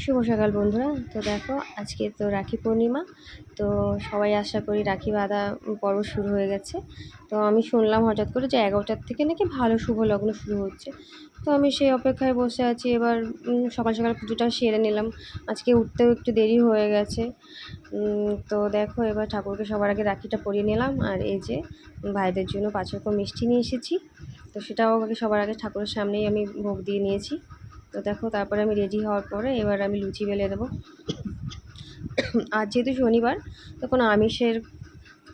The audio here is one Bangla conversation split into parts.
শুভ সকাল বন্ধুরা। তো দেখো আজকে তো রাখি পূর্ণিমা। তো সবাই আশা করি রাখি বাঁধা পর্ব শুরু হয়ে গেছে। তো আমি শুনলাম হঠাৎ করে যে 11টার থেকে নাকি ভালো শুভ লগ্ন শুরু হচ্ছে। তো আমি সেই অপেক্ষায় বসে আছি। এবার সকাল সকাল পুজোটা সেরে নিলাম। আজকে উঠতেও একটু দেরি হয়ে গেছে। তো দেখো এবার ঠাকুরকে সবার আগে রাখিটা পরিয়ে নিলাম। আর এই যে ভাইদের জন্য 5 রকম মিষ্টি নিয়ে এসেছি। তো সেটাও আগে সবার আগে ঠাকুরের সামনেই আমি ভোগ দিয়ে নিয়েছি। তো দেখো তারপরে আমি রেডি হওয়ার পরে এবার আমি লুচি বেলে দেবো। আর যেহেতু শনিবার তো কোনো আমিষের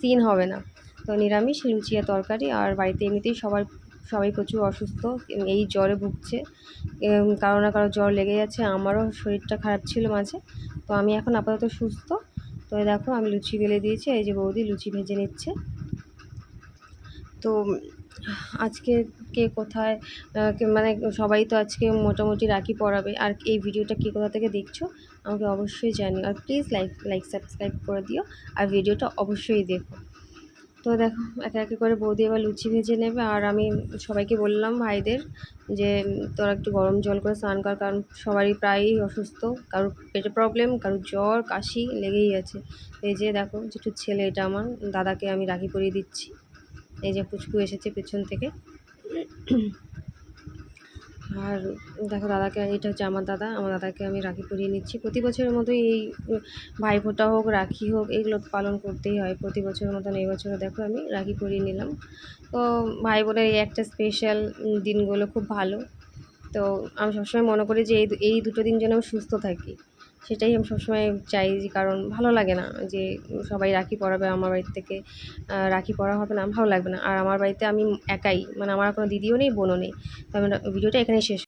দিন হবে না, তো নিরামিষ লুচি আর তরকারি। আর বাড়িতে এমনিতেই সবাই প্রচুর অসুস্থ, এই জ্বরে ভুগছে। কারো না কারো জ্বর লেগে যাচ্ছে। আমারও শরীরটা খারাপ ছিল মাঝে, তো আমি এখন আপাতত সুস্থ। তো দেখো আমি লুচি বেলে দিয়েছি, এই যে বৌদি লুচি ভেজে নিচ্ছে। তো আজকে কে কোথায় মানে সবাই তো আজকে মোটামুটি রাখি পরাবে। আর এই ভিডিওটা কে কোথা থেকে দেখছো আমাকে অবশ্যই জানিও। আর প্লিজ লাইক সাবস্ক্রাইব করে দিও, আর ভিডিওটা অবশ্যই দেখো। তো দেখো একে একে করে বৌদি এবার লুচি ভেজে নেবে। আর আমি সবাইকে বললাম ভাইদের যে তোরা একটু গরম জল করে স্নান কর, কারণ সবারই প্রায়ই অসুস্থ। কারোর পেটে প্রবলেম, কারোর জ্বর কাশি লেগেই আছে। এই যে দেখো যেটু ছেলে, এটা আমার দাদাকে আমি রাখি পরিয়ে দিচ্ছি। এই যে পুচকু এসেছে পেছন থেকে। আর দেখো দাদাকে, এটা হচ্ছে আমার দাদাকে আমি রাখি পরিয়ে নিচ্ছি। প্রতি বছরের মতোই এই ভাইফোঁটা হোক রাখি হোক এগুলো তো পালন করতেই হয় প্রতি বছরের মতন। এই বছরও দেখো আমি রাখি পরিয়ে নিলাম। তো ভাই বোনের এই একটা স্পেশাল দিনগুলো খুব ভালো। তো আমি সবসময় মনে করি যে এই দুটো দিন যেন আমি সুস্থ থাকি, সেটাই আমি সবসময় চাই। যে কারণ ভালো লাগে না যে সবাই রাখি পরাবে, আমার বাড়ির থেকে রাখি পরা হবে না, ভালো লাগবে না। আর আমার বাড়িতে আমি একাই, মানে আমার কোনো দিদিও নেই, বোনও নেই। তো আমি ভিডিওটা এখানেই শেষ